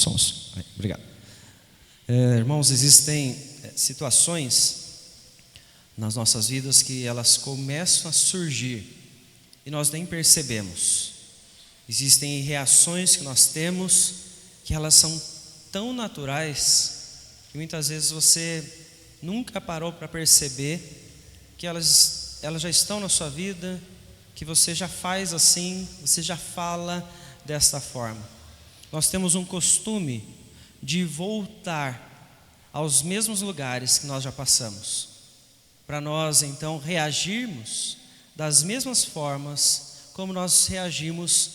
Sons. Obrigado. Irmãos, existem situações nas nossas vidas que elas começam a surgir e nós nem percebemos. Existem reações que nós temos que elas são tão naturais que muitas vezes você nunca parou para perceber que elas já estão na sua vida, que você já faz assim, você já fala desta forma. Nós temos um costume de voltar aos mesmos lugares que nós já passamos, para nós então reagirmos das mesmas formas como nós reagimos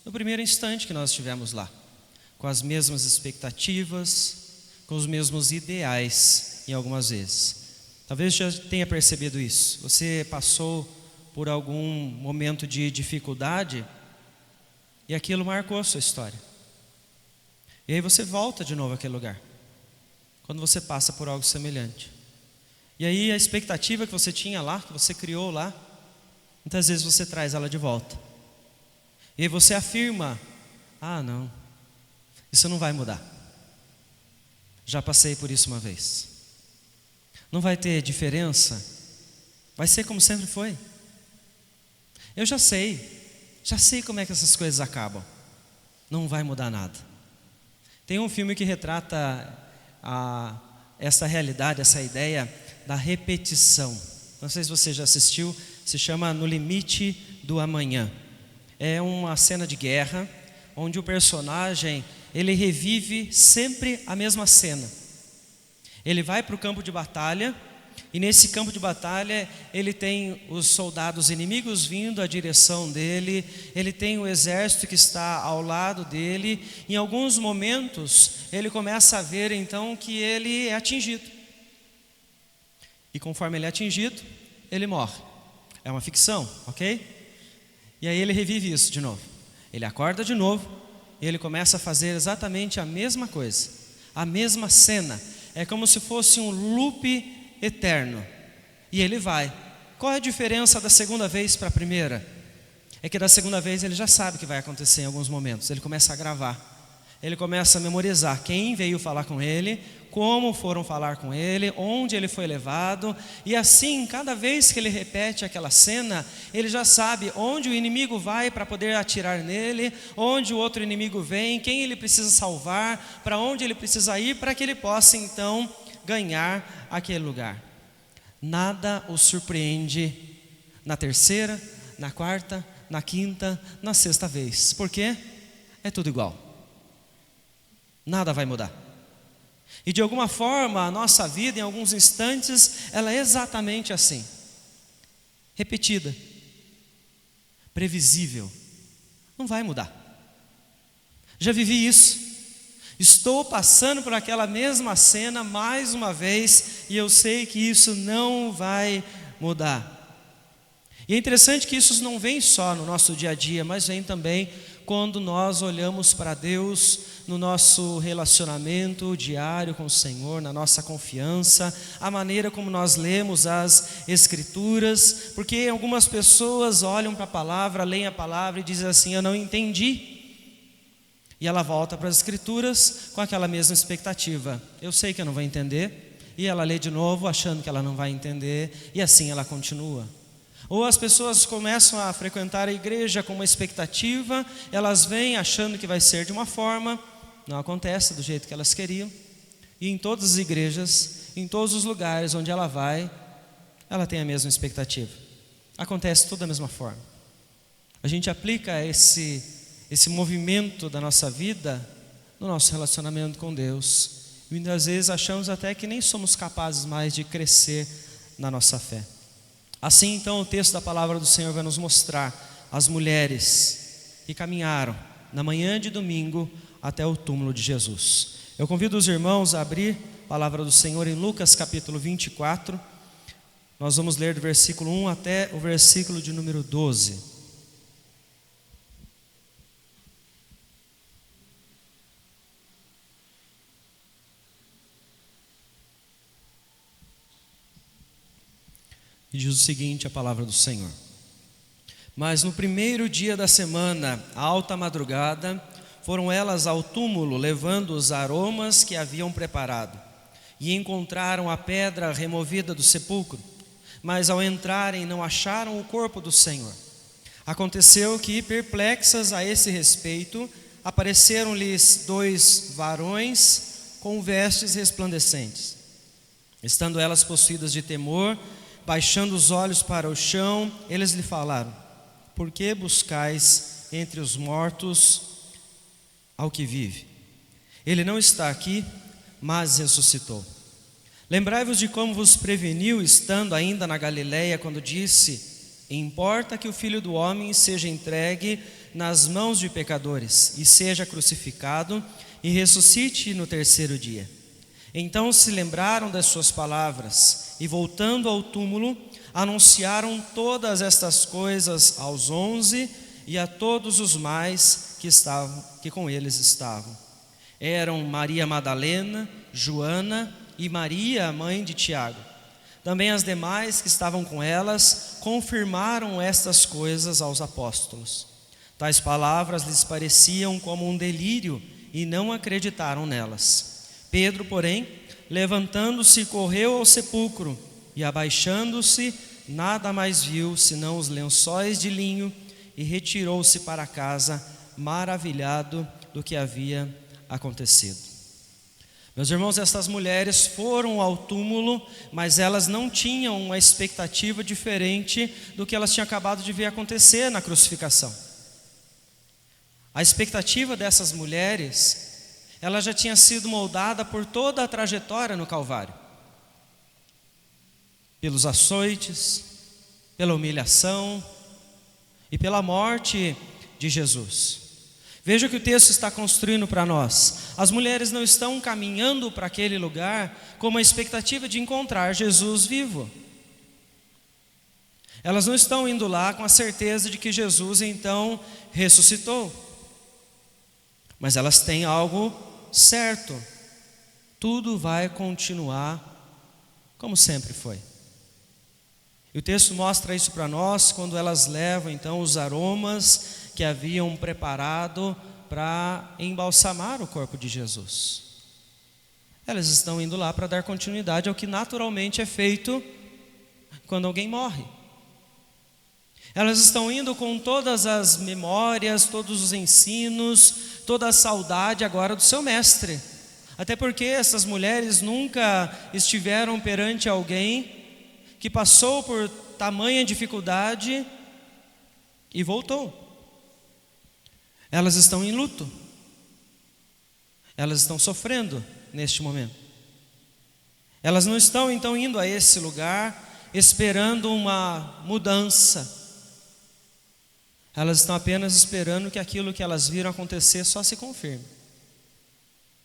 no primeiro instante que nós estivemos lá, com as mesmas expectativas, com os mesmos ideais em algumas vezes. Talvez já tenha percebido isso. Você passou por algum momento de dificuldade e aquilo marcou a sua história. E aí você volta de novo àquele lugar, quando você passa por algo semelhante. E aí a expectativa que você tinha lá, que você criou lá, muitas vezes você traz ela de volta. E aí você afirma: ah, não, isso não vai mudar. Já passei por isso uma vez. Não vai ter diferença. Vai ser como sempre foi. Eu já sei como é que essas coisas acabam. Não vai mudar nada. Tem um filme que retrata essa realidade, essa ideia da repetição. Não sei se você já assistiu, se chama No Limite do Amanhã. É uma cena de guerra, onde o personagem, ele revive sempre a mesma cena. Ele vai para o campo de batalha, e nesse campo de batalha ele tem os soldados inimigos vindo à direção dele, ele tem o exército que está ao lado dele. Em alguns momentos ele começa a ver então que ele é atingido, e conforme ele é atingido, ele morre. É uma ficção, ok? E aí ele revive isso de novo. Ele acorda de novo e ele começa a fazer exatamente a mesma coisa, a mesma cena. É como se fosse um loop eterno. E ele vai. Qual é a diferença da segunda vez para a primeira? É que da segunda vez ele já sabe o que vai acontecer em alguns momentos. Ele começa a gravar. Ele começa a memorizar quem veio falar com ele, como foram falar com ele, onde ele foi levado. E assim, cada vez que ele repete aquela cena, ele já sabe onde o inimigo vai para poder atirar nele, onde o outro inimigo vem, quem ele precisa salvar, para onde ele precisa ir, para que ele possa então ganhar aquele lugar. Nada o surpreende na terceira, na quarta, na quinta, na sexta vez. Por quê? É tudo igual. Nada vai mudar. E de alguma forma a nossa vida, em alguns instantes, ela é exatamente assim, repetida, previsível. Não vai mudar. Já vivi isso. Estou passando por aquela mesma cena mais uma vez, e eu sei que isso não vai mudar. E é interessante que isso não vem só no nosso dia a dia, mas vem também quando nós olhamos para Deus no nosso relacionamento diário com o Senhor, na nossa confiança, a maneira como nós lemos as Escrituras, porque algumas pessoas olham para a palavra, leem a palavra e dizem assim: eu não entendi. E ela volta para as Escrituras com aquela mesma expectativa: eu sei que eu não vou entender. E ela lê de novo achando que ela não vai entender, e assim ela continua. Ou as pessoas começam a frequentar a igreja com uma expectativa, elas vêm achando que vai ser de uma forma, não acontece do jeito que elas queriam. E em todas as igrejas, em todos os lugares onde ela vai, ela tem a mesma expectativa. Acontece tudo da mesma forma. A gente aplica esse movimento da nossa vida no nosso relacionamento com Deus. E muitas vezes achamos até que nem somos capazes mais de crescer na nossa fé. Assim então o texto da palavra do Senhor vai nos mostrar as mulheres que caminharam na manhã de domingo até o túmulo de Jesus. Eu convido os irmãos a abrir a palavra do Senhor em Lucas capítulo 24. Nós vamos ler do versículo 1 até o versículo de número 12. E diz o seguinte a palavra do Senhor: mas no primeiro dia da semana, à alta madrugada, foram elas ao túmulo, levando os aromas que haviam preparado, e encontraram a pedra removida do sepulcro, mas ao entrarem não acharam o corpo do Senhor. Aconteceu que, perplexas a esse respeito, apareceram-lhes 2 varões com vestes resplandecentes. Estando elas possuídas de temor, baixando os olhos para o chão, eles lhe falaram: por que buscais entre os mortos ao que vive? Ele não está aqui, mas ressuscitou. Lembrai-vos de como vos preveniu, estando ainda na Galileia, quando disse: importa que o Filho do Homem seja entregue nas mãos de pecadores, e seja crucificado, e ressuscite no 3º dia. Então se lembraram das suas palavras, e voltando ao túmulo, anunciaram todas estas coisas aos 11 e a todos os mais que com eles estavam. Eram Maria Madalena, Joana e Maria, mãe de Tiago. Também as demais que estavam com elas confirmaram estas coisas aos apóstolos. Tais palavras lhes pareciam como um delírio e não acreditaram nelas. Pedro, porém, levantando-se, correu ao sepulcro e, abaixando-se, nada mais viu senão os lençóis de linho, e retirou-se para casa, maravilhado do que havia acontecido. Meus irmãos, estas mulheres foram ao túmulo, mas elas não tinham uma expectativa diferente do que elas tinham acabado de ver acontecer na crucificação. A expectativa dessas mulheres, ela já tinha sido moldada por toda a trajetória no Calvário. Pelos açoites, pela humilhação e pela morte de Jesus. Veja o que o texto está construindo para nós. As mulheres não estão caminhando para aquele lugar com uma expectativa de encontrar Jesus vivo. Elas não estão indo lá com a certeza de que Jesus então ressuscitou. Mas elas têm algo certo: tudo vai continuar como sempre foi. E o texto mostra isso para nós quando elas levam então os aromas que haviam preparado para embalsamar o corpo de Jesus. Elas estão indo lá para dar continuidade ao que naturalmente é feito quando alguém morre. Elas estão indo com todas as memórias, todos os ensinos, toda a saudade agora do seu mestre. Até porque essas mulheres nunca estiveram perante alguém que passou por tamanha dificuldade e voltou. Elas estão em luto. Elas estão sofrendo neste momento. Elas não estão então indo a esse lugar esperando uma mudança. Elas estão apenas esperando que aquilo que elas viram acontecer só se confirme.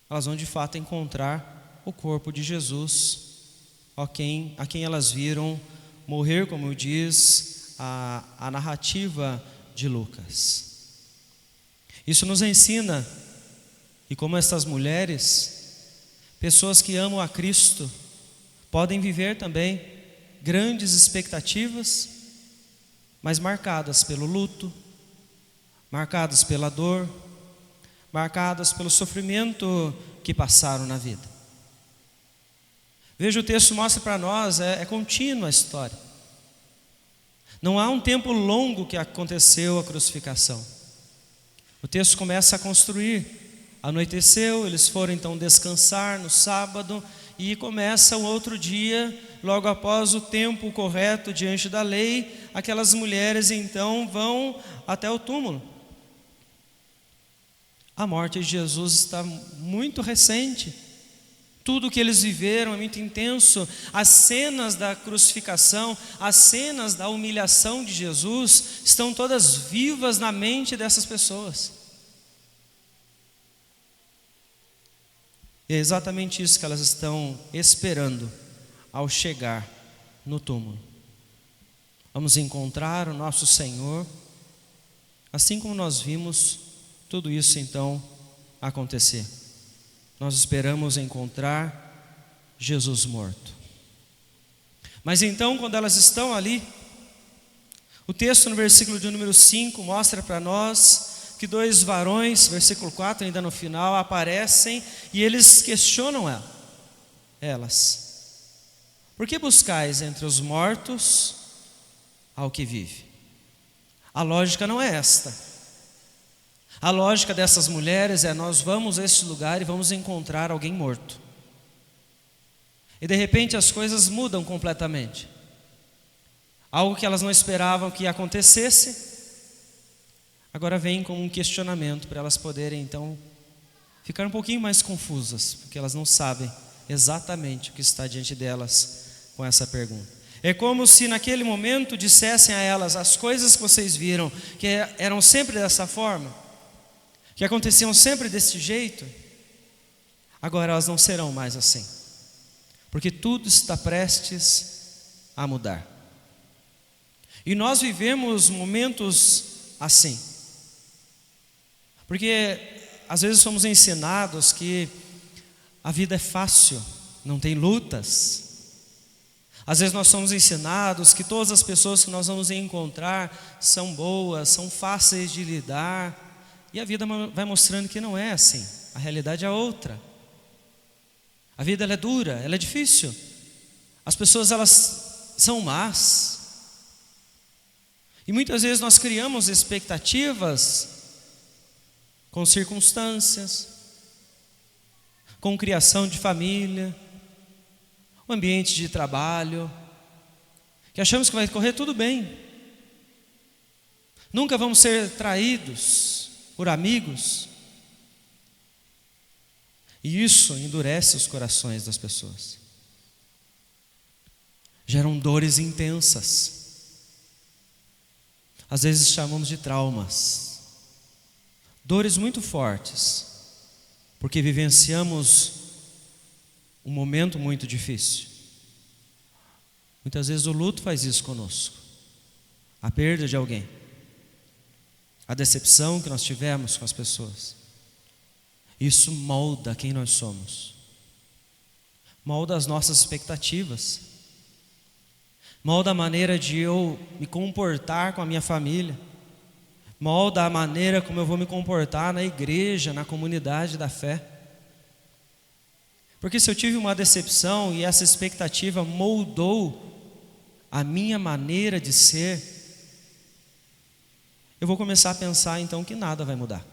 Elas vão de fato encontrar o corpo de Jesus, a quem elas viram morrer, como diz a narrativa de Lucas. Isso nos ensina, e como estas mulheres, pessoas que amam a Cristo, podem viver também grandes expectativas, mas marcadas pelo luto, marcadas pela dor, marcadas pelo sofrimento que passaram na vida. Veja, o texto mostra para nós, é contínua a história. Não há um tempo longo que aconteceu a crucificação. O texto começa a construir. Anoiteceu, eles foram então descansar no sábado, e começa um outro dia, logo após o tempo correto diante da lei, aquelas mulheres então vão até o túmulo. A morte de Jesus está muito recente. Tudo o que eles viveram é muito intenso. As cenas da crucificação, as cenas da humilhação de Jesus estão todas vivas na mente dessas pessoas. E é exatamente isso que elas estão esperando ao chegar no túmulo. Vamos encontrar o nosso Senhor, assim como nós vimos tudo isso então acontecer. Nós esperamos encontrar Jesus morto. Mas então, quando elas estão ali, o texto no versículo de número 5 mostra para nós que 2 varões, versículo 4, ainda no final, aparecem e eles questionam elas: por que buscais entre os mortos ao que vive? A lógica não é esta. A lógica dessas mulheres é: nós vamos a esse lugar e vamos encontrar alguém morto. E de repente as coisas mudam completamente. Algo que elas não esperavam que acontecesse, agora vem como um questionamento para elas poderem então ficar um pouquinho mais confusas, porque elas não sabem exatamente o que está diante delas com essa pergunta. É como se naquele momento dissessem a elas: as coisas que vocês viram, que eram sempre dessa forma, que aconteciam sempre desse jeito, agora elas não serão mais assim, porque tudo está prestes a mudar. E nós vivemos momentos assim, porque às vezes somos ensinados que a vida é fácil, não tem lutas. Às vezes nós somos ensinados que todas as pessoas que nós vamos encontrar são boas, são fáceis de lidar. E a vida vai mostrando que não é assim. A realidade é outra. A vida ela é dura, ela é difícil. As pessoas elas são más. E muitas vezes nós criamos expectativas com circunstâncias, com criação de família, o ambiente de trabalho, que achamos que vai correr tudo bem. Nunca vamos ser traídos por amigos. E isso endurece os corações das pessoas. Geram dores intensas. Às vezes chamamos de traumas. Dores muito fortes, porque vivenciamos um momento muito difícil. Muitas vezes o luto faz isso conosco. A perda de alguém. A decepção que nós tivemos com as pessoas. Isso molda quem nós somos. Molda as nossas expectativas. Molda a maneira de eu me comportar com a minha família. Molda a maneira como eu vou me comportar na igreja, na comunidade da fé. Porque se eu tive uma decepção e essa expectativa moldou a minha maneira de ser, eu vou começar a pensar então que nada vai mudar.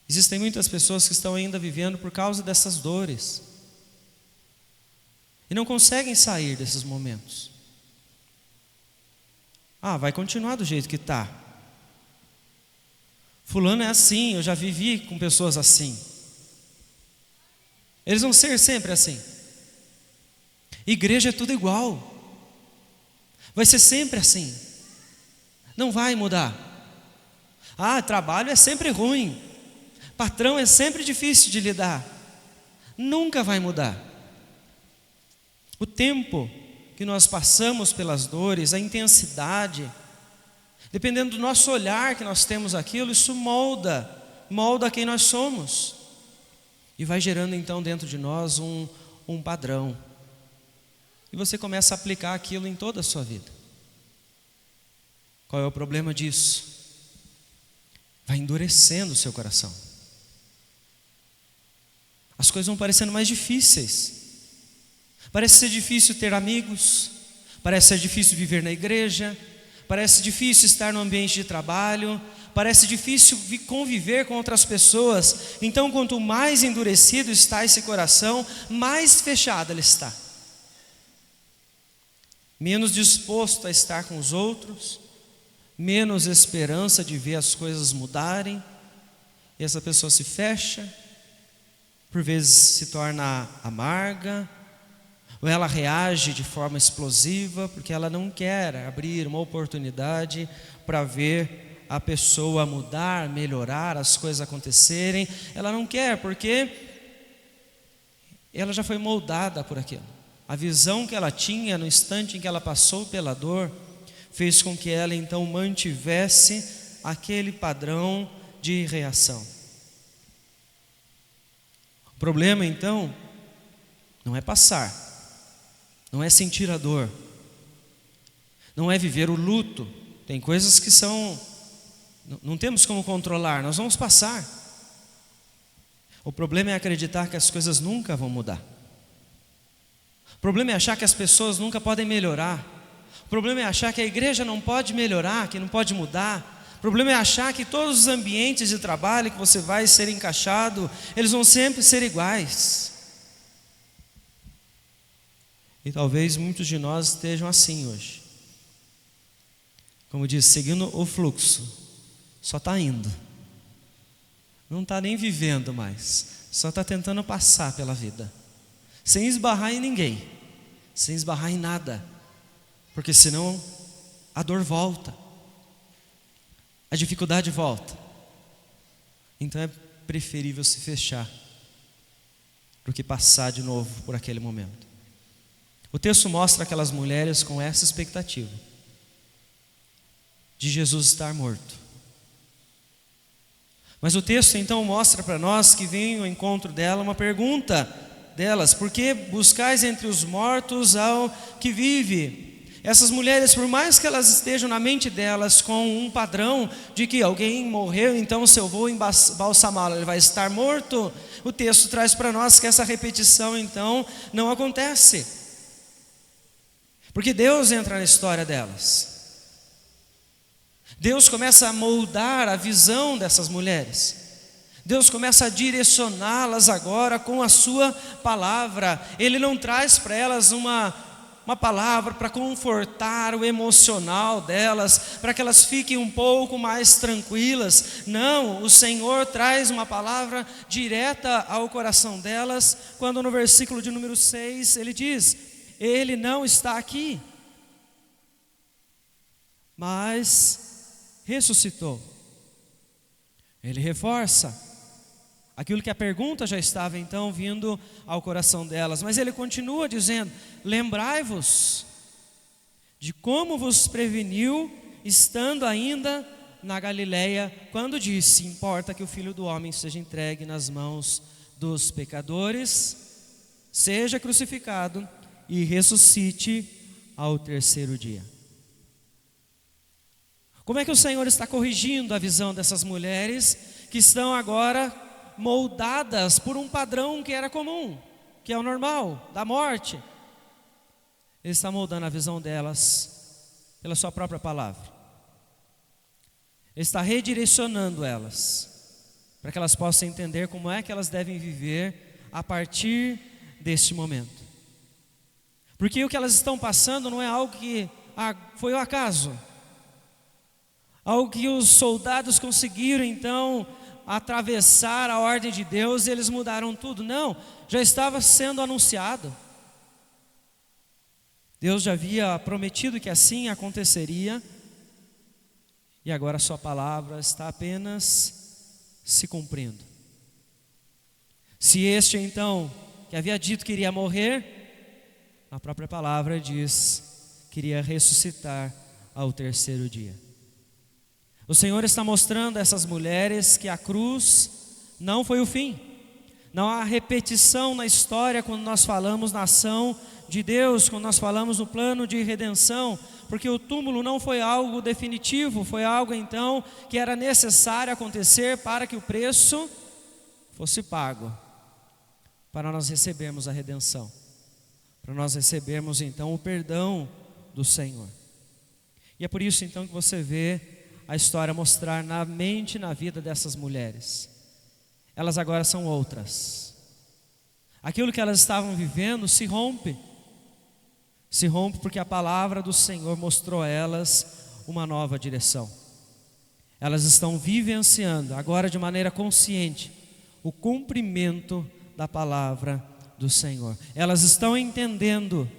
Existem muitas pessoas que estão ainda vivendo por causa dessas dores e não conseguem sair desses momentos. Vai continuar do jeito que está. Fulano é assim, eu já vivi com pessoas assim. Eles vão ser sempre assim. Igreja é tudo igual. Vai ser sempre assim. Não vai mudar. Trabalho é sempre ruim. Patrão é sempre difícil de lidar. Nunca vai mudar. O tempo que nós passamos pelas dores, a intensidade, dependendo do nosso olhar que nós temos aquilo, isso molda quem nós somos. E vai gerando então dentro de nós um padrão. E você começa a aplicar aquilo em toda a sua vida. Qual é o problema disso? Vai endurecendo o seu coração. As coisas vão parecendo mais difíceis. Parece ser difícil ter amigos, parece ser difícil viver na igreja, parece difícil estar no ambiente de trabalho, parece difícil conviver com outras pessoas. Então, quanto mais endurecido está esse coração, mais fechado ele está. Menos disposto a estar com os outros, menos esperança de ver as coisas mudarem. E essa pessoa se fecha, por vezes se torna amarga, ou ela reage de forma explosiva, porque ela não quer abrir uma oportunidade para ver a pessoa mudar, melhorar, as coisas acontecerem. Ela não quer, porque ela já foi moldada por aquilo. A visão que ela tinha no instante em que ela passou pela dor, fez com que ela então mantivesse aquele padrão de reação. O problema então não é passar, não é sentir a dor, não é viver o luto. Tem coisas que são Não temos como controlar, nós vamos passar. O problema é acreditar que as coisas nunca vão mudar. O problema é achar que as pessoas nunca podem melhorar. O problema é achar que a igreja não pode melhorar, que não pode mudar. O problema é achar que todos os ambientes de trabalho que você vai ser encaixado, eles vão sempre ser iguais. E talvez muitos de nós estejam assim hoje. Como diz, seguindo o fluxo. Só está indo. Não está nem vivendo mais. Só está tentando passar pela vida. Sem esbarrar em ninguém. Sem esbarrar em nada. Porque senão a dor volta. A dificuldade volta. Então é preferível se fechar do que passar de novo por aquele momento. O texto mostra aquelas mulheres com essa expectativa de Jesus estar morto. Mas o texto então mostra para nós que vem ao encontro dela uma pergunta delas: por que buscais entre os mortos ao que vive? Essas mulheres, por mais que elas estejam na mente delas com um padrão de que alguém morreu, então se eu vou embalsamá-lo, ele vai estar morto, o texto traz para nós que essa repetição então não acontece. Porque Deus entra na história delas. Deus começa a moldar a visão dessas mulheres. Deus começa a direcioná-las agora com a sua palavra. Ele não traz para elas uma palavra para confortar o emocional delas, para que elas fiquem um pouco mais tranquilas. Não, o Senhor traz uma palavra direta ao coração delas, quando no versículo de número 6 ele diz: Ele não está aqui, mas ressuscitou. Ele reforça aquilo que a pergunta já estava então vindo ao coração delas, mas ele continua dizendo: lembrai-vos de como vos preveniu, estando ainda na Galileia, quando disse: importa que o Filho do Homem seja entregue nas mãos dos pecadores, seja crucificado e ressuscite ao terceiro dia. Como é que o Senhor está corrigindo a visão dessas mulheres que estão agora moldadas por um padrão que era comum, que é o normal, da morte? Ele está moldando a visão delas pela sua própria palavra. Ele está redirecionando elas, para que elas possam entender como é que elas devem viver a partir deste momento. Porque o que elas estão passando não é algo que foi o acaso, algo que os soldados conseguiram então atravessar a ordem de Deus e eles mudaram tudo. Não, já estava sendo anunciado. Deus já havia prometido que assim aconteceria, e agora a sua palavra está apenas se cumprindo. Se este então, que havia dito que iria morrer, a própria palavra diz que iria ressuscitar ao terceiro dia. O Senhor está mostrando a essas mulheres que a cruz não foi o fim. Não há repetição na história quando nós falamos na ação de Deus, quando nós falamos no plano de redenção, porque o túmulo não foi algo definitivo, foi algo então que era necessário acontecer para que o preço fosse pago, para nós recebermos a redenção, para nós recebermos então o perdão do Senhor. E é por isso então que você vê a história mostrar na mente e na vida dessas mulheres. Elas agora são outras. Aquilo que elas estavam vivendo se rompe. Se rompe porque a palavra do Senhor mostrou a elas uma nova direção. Elas estão vivenciando agora de maneira consciente o cumprimento da palavra do Senhor. Elas estão entendendo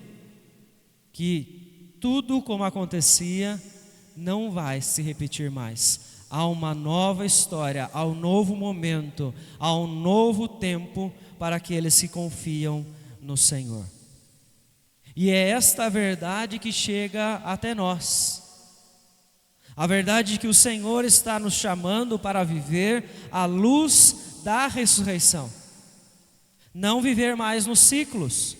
que tudo como acontecia não vai se repetir mais. Há uma nova história, há um novo momento, há um novo tempo para aqueles que confiam no Senhor. E é esta verdade que chega até nós. A verdade de que o Senhor está nos chamando para viver à luz da ressurreição. Não viver mais nos ciclos,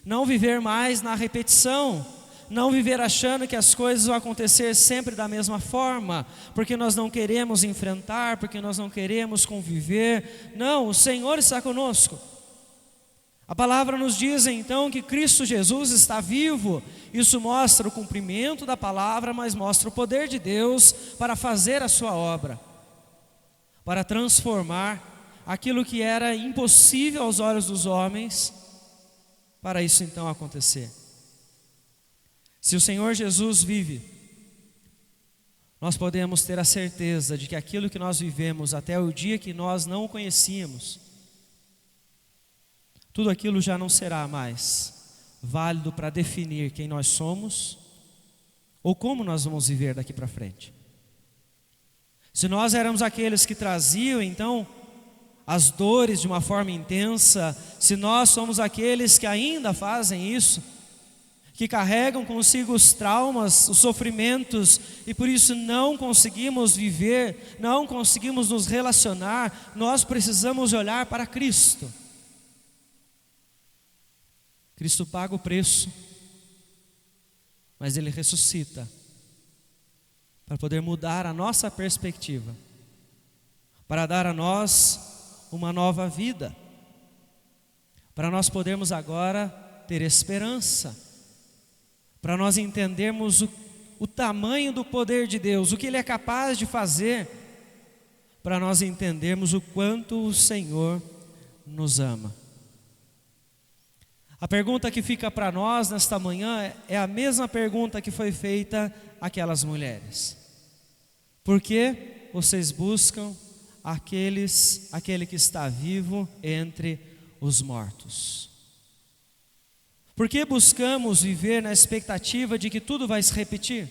não viver mais na repetição, não viver achando que as coisas vão acontecer sempre da mesma forma, porque nós não queremos enfrentar, porque nós não queremos conviver. Não, o Senhor está conosco. A palavra nos diz então que Cristo Jesus está vivo. Isso mostra o cumprimento da palavra, mas mostra o poder de Deus para fazer a sua obra, para transformar aquilo que era impossível aos olhos dos homens, para isso então acontecer. Se o Senhor Jesus vive, nós podemos ter a certeza de que aquilo que nós vivemos até o dia que nós não o conhecíamos, tudo aquilo já não será mais válido para definir quem nós somos ou como nós vamos viver daqui para frente. Se nós éramos aqueles que traziam então as dores de uma forma intensa, se nós somos aqueles que ainda fazem isso, que carregam consigo os traumas, os sofrimentos, e por isso não conseguimos viver, não conseguimos nos relacionar, nós precisamos olhar para Cristo. Cristo paga o preço, mas Ele ressuscita, para poder mudar a nossa perspectiva, para dar a nós uma nova vida, para nós podermos agora ter esperança, para nós entendermos o tamanho do poder de Deus, o que Ele é capaz de fazer, para nós entendermos o quanto o Senhor nos ama. A pergunta que fica para nós nesta manhã é a mesma pergunta que foi feita àquelas mulheres: por que vocês buscam aquele que está vivo entre os mortos? Por que buscamos viver na expectativa de que tudo vai se repetir?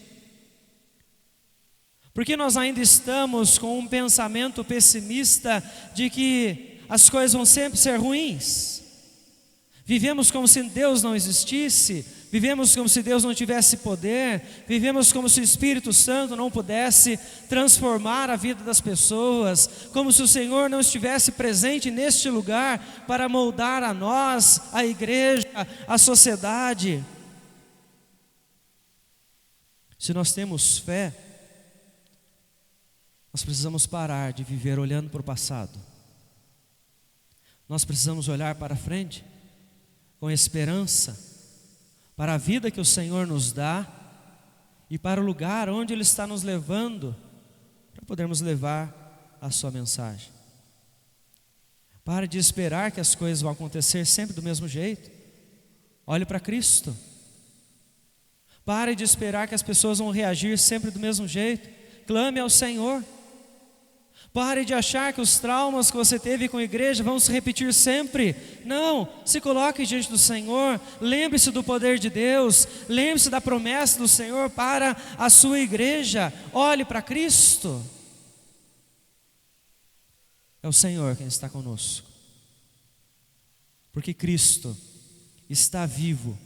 Por que nós ainda estamos com um pensamento pessimista de que as coisas vão sempre ser ruins? Vivemos como se Deus não existisse, vivemos como se Deus não tivesse poder, vivemos como se o Espírito Santo não pudesse transformar a vida das pessoas, como se o Senhor não estivesse presente neste lugar para moldar a nós, a igreja, a sociedade. Se nós temos fé, nós precisamos parar de viver olhando para o passado. Nós precisamos olhar para frente com esperança, para a vida que o Senhor nos dá e para o lugar onde Ele está nos levando, para podermos levar a sua mensagem. Pare de esperar que as coisas vão acontecer sempre do mesmo jeito. Olhe para Cristo. Pare de esperar que as pessoas vão reagir sempre do mesmo jeito. Clame ao Senhor. Pare de achar que os traumas que você teve com a igreja vão se repetir sempre. Não, se coloque diante do Senhor, lembre-se do poder de Deus, lembre-se da promessa do Senhor para a sua igreja. Olhe para Cristo. É o Senhor quem está conosco, porque Cristo está vivo.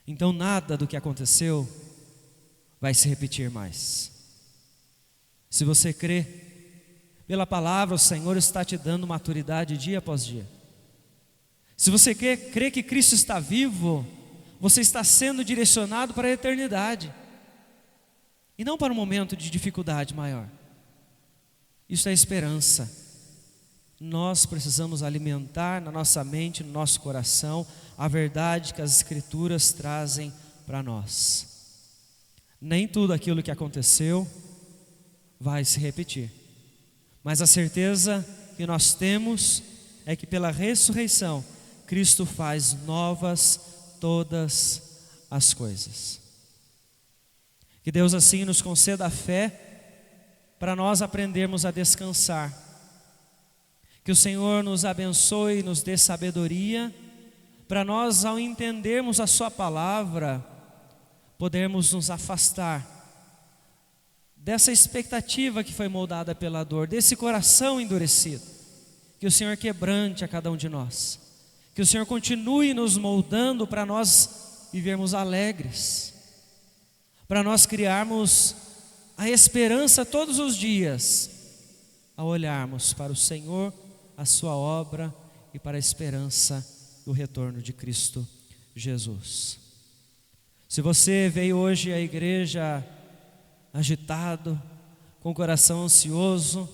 Então nada do que aconteceu vai se repetir mais. Se você crê, pela palavra o Senhor está te dando maturidade dia após dia. Se você crê que Cristo está vivo, você está sendo direcionado para a eternidade, e não para um momento de dificuldade maior. Isso é esperança. Nós precisamos alimentar na nossa mente, no nosso coração, a verdade que as Escrituras trazem para nós. Nem tudo aquilo que aconteceu vai se repetir, mas a certeza que nós temos é que pela ressurreição Cristo faz novas todas as coisas. Que Deus assim nos conceda a fé para nós aprendermos a descansar. Que o Senhor nos abençoe e nos dê sabedoria para nós, ao entendermos a sua palavra, podermos nos afastar dessa expectativa que foi moldada pela dor, desse coração endurecido. Que o Senhor quebrante a cada um de nós, que o Senhor continue nos moldando para nós vivermos alegres, para nós criarmos a esperança todos os dias, ao olharmos para o Senhor, a sua obra e para a esperança do retorno de Cristo Jesus. Se você veio hoje à igreja agitado, com o coração ansioso,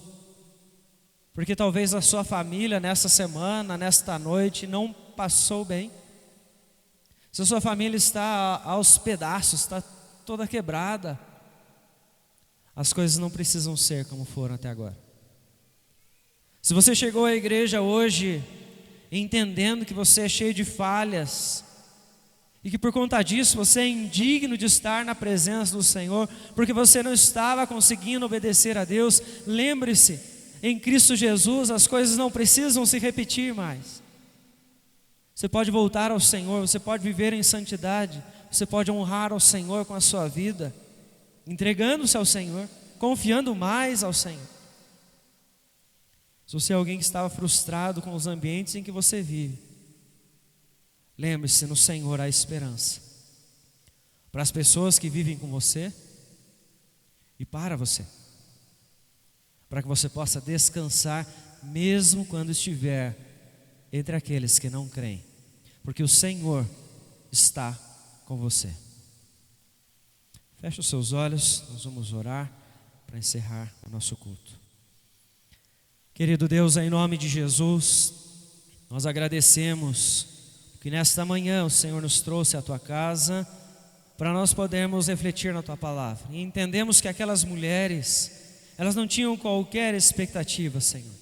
porque talvez a sua família nessa semana, nesta noite, não passou bem. Se a sua família está aos pedaços, está toda quebrada, as coisas não precisam ser como foram até agora. Se você chegou à igreja hoje entendendo que você é cheio de falhas e que por conta disso você é indigno de estar na presença do Senhor, porque você não estava conseguindo obedecer a Deus, lembre-se, em Cristo Jesus as coisas não precisam se repetir mais. Você pode voltar ao Senhor, você pode viver em santidade, você pode honrar ao Senhor com a sua vida, entregando-se ao Senhor, confiando mais ao Senhor. Se você é alguém que estava frustrado com os ambientes em que você vive, lembre-se, no Senhor há esperança. Para as pessoas que vivem com você e para você. Para que você possa descansar mesmo quando estiver entre aqueles que não creem. Porque o Senhor está com você. Feche os seus olhos, nós vamos orar para encerrar o nosso culto. Querido Deus, em nome de Jesus, nós agradecemos que nesta manhã o Senhor nos trouxe à Tua casa para nós podermos refletir na Tua palavra. E entendemos que aquelas mulheres, elas não tinham qualquer expectativa, Senhor,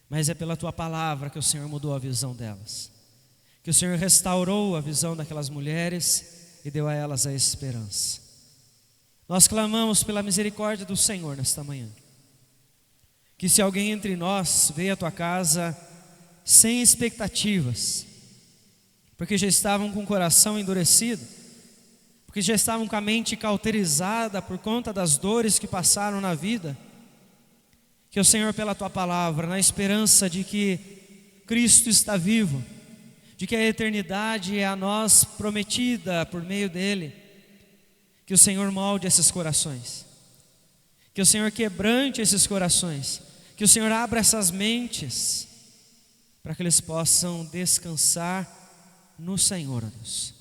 mas é pela Tua palavra que o Senhor mudou a visão delas, que o Senhor restaurou a visão daquelas mulheres e deu a elas a esperança. Nós clamamos pela misericórdia do Senhor nesta manhã, que se alguém entre nós veio à Tua casa sem expectativas, porque já estavam com o coração endurecido, porque já estavam com a mente cauterizada por conta das dores que passaram na vida, que o Senhor, pela Tua palavra, na esperança de que Cristo está vivo, de que a eternidade é a nós prometida por meio dEle, que o Senhor molde esses corações, que o Senhor quebrante esses corações, que o Senhor abra essas mentes, para que eles possam descansar no Senhor, ó Deus.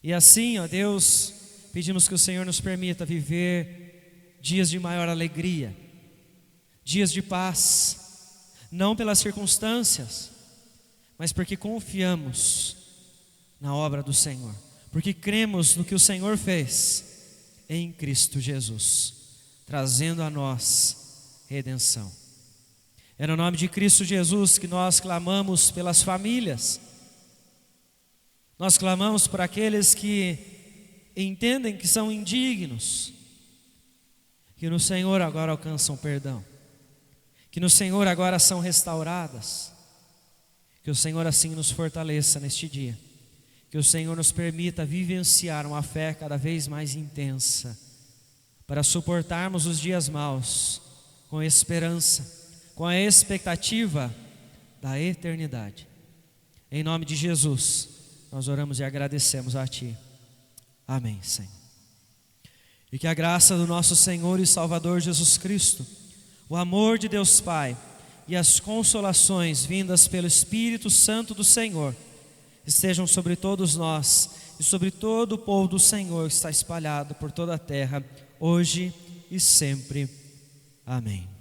E assim, ó Deus, pedimos que o Senhor nos permita viver dias de maior alegria, dias de paz, não pelas circunstâncias, mas porque confiamos na obra do Senhor, porque cremos no que o Senhor fez em Cristo Jesus, trazendo a nós redenção. É no nome de Cristo Jesus que nós clamamos pelas famílias, nós clamamos por aqueles que entendem que são indignos, que no Senhor agora alcançam perdão, que no Senhor agora são restauradas, que o Senhor assim nos fortaleça neste dia, que o Senhor nos permita vivenciar uma fé cada vez mais intensa, para suportarmos os dias maus com esperança, com a expectativa da eternidade. Em nome de Jesus, nós oramos e agradecemos a Ti. Amém, Senhor. E que a graça do nosso Senhor e Salvador Jesus Cristo, o amor de Deus Pai e as consolações vindas pelo Espírito Santo do Senhor estejam sobre todos nós e sobre todo o povo do Senhor que está espalhado por toda a terra, hoje e sempre. Amém.